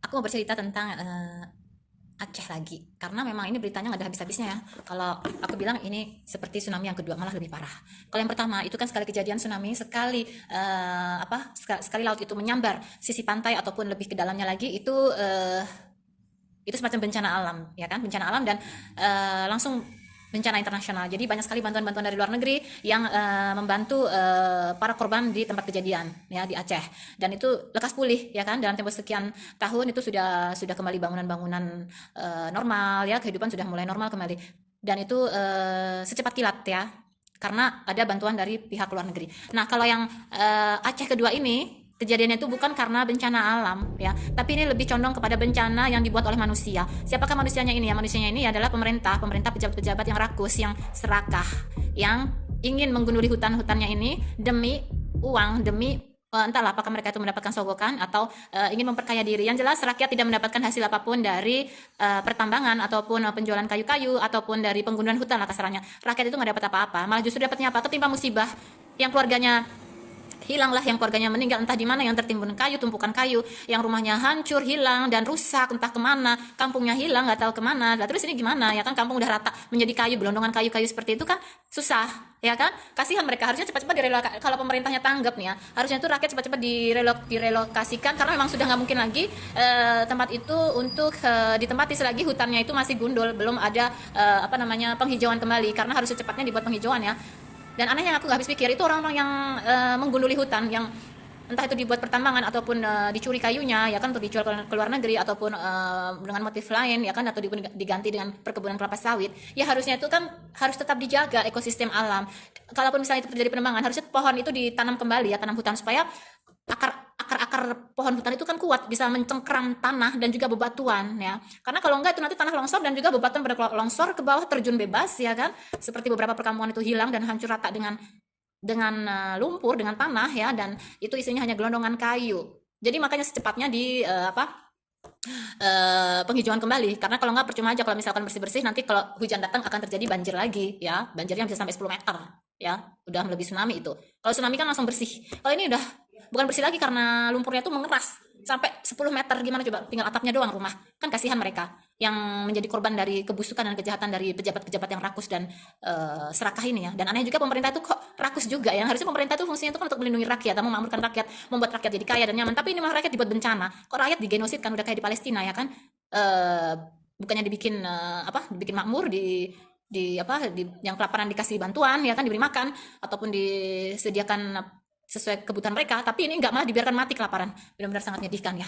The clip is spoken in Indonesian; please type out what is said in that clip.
Aku mau bercerita tentang Aceh lagi, karena memang ini beritanya nggak ada habis-habisnya ya. Kalau aku bilang ini seperti tsunami yang kedua, malah lebih parah. Kalau yang pertama itu kan sekali kejadian tsunami, sekali sekali laut itu menyambar sisi pantai ataupun lebih ke dalamnya lagi, itu semacam bencana alam, ya kan, bencana alam dan langsung bencana internasional. Jadi banyak sekali bantuan-bantuan dari luar negeri yang membantu para korban di tempat kejadian ya di Aceh, dan itu lekas pulih ya kan, dalam tempo sekian tahun itu sudah kembali bangunan-bangunan normal ya, kehidupan sudah mulai normal kembali, dan itu secepat kilat ya, karena ada bantuan dari pihak luar negeri. Nah, kalau yang Aceh kedua ini, kejadiannya itu bukan karena bencana alam ya, tapi ini lebih condong kepada bencana yang dibuat oleh manusia. Siapakah manusianya ini ya? Manusianya ini adalah pemerintah pejabat-pejabat yang rakus, yang serakah, yang ingin menggunduli hutan-hutannya ini demi uang, demi entahlah apakah mereka itu mendapatkan sogokan atau ingin memperkaya diri. Yang jelas rakyat tidak mendapatkan hasil apapun dari pertambangan ataupun penjualan kayu-kayu ataupun dari penggundulan hutan lah kasarannya. Rakyat itu nggak dapat apa-apa, malah justru dapatnya apa? Ketimpa musibah, yang keluarganya hilanglah, yang keluarganya meninggal entah di mana, yang tertimbun kayu, tumpukan kayu, yang rumahnya hancur, hilang dan rusak entah kemana, kampungnya hilang nggak tahu kemana. Lah terus ini gimana ya kan, kampung udah rata menjadi kayu, gelondongan kayu-kayu seperti itu kan susah ya kan. Kasihan mereka, harusnya cepat-cepat direlokasi. Kalau pemerintahnya tanggap nih ya, harusnya itu rakyat cepat-cepat direlokasikan, karena memang sudah nggak mungkin lagi tempat itu untuk ditempati selagi hutannya itu masih gundul, belum ada penghijauan kembali, karena harus secepatnya dibuat penghijauan ya. Dan anehnya aku gak habis pikir, itu orang-orang yang menggunduli hutan, yang entah itu dibuat pertambangan ataupun dicuri kayunya ya kan, untuk dijual ke luar negeri ataupun dengan motif lain ya kan, atau diganti dengan perkebunan kelapa sawit, ya harusnya itu kan harus tetap dijaga ekosistem alam. Kalaupun misalnya itu terjadi penebangan, harusnya pohon itu ditanam kembali ya, tanam hutan, supaya akar-akar pohon hutan itu kan kuat, bisa mencengkeram tanah dan juga bebatuan ya. Karena kalau enggak itu nanti tanah longsor dan juga bebatuan pada longsor ke bawah, terjun bebas ya kan. Seperti beberapa perkampungan itu hilang dan hancur rata dengan lumpur, dengan tanah ya, dan itu isinya hanya gelondongan kayu. Jadi makanya secepatnya di penghijauan kembali, karena kalau nggak percuma aja kalau misalkan bersih-bersih, nanti kalau hujan datang akan terjadi banjir lagi ya, banjirnya bisa sampai 10 meter ya, udah melebihi tsunami itu. Kalau tsunami kan langsung bersih, kalau ini udah bukan bersih lagi karena lumpurnya tuh mengeras sampai 10 meter. Gimana coba, tinggal atapnya doang rumah, kan kasihan mereka yang menjadi korban dari kebusukan dan kejahatan dari pejabat-pejabat yang rakus dan serakah ini ya. Dan aneh juga, pemerintah itu kok rakus juga ya, harusnya pemerintah itu fungsinya itu kan untuk melindungi rakyat, memakmurkan rakyat, membuat rakyat jadi kaya dan nyaman, tapi ini malah rakyat dibuat bencana. Kok rakyat digenosid kan, udah kayak di Palestina ya kan. Bukannya dibikin dibikin makmur, yang kelaparan dikasih bantuan ya kan, diberi makan ataupun disediakan sesuai kebutuhan mereka, tapi ini nggak, malah dibiarkan mati kelaparan. Benar-benar sangat menyedihkan ya.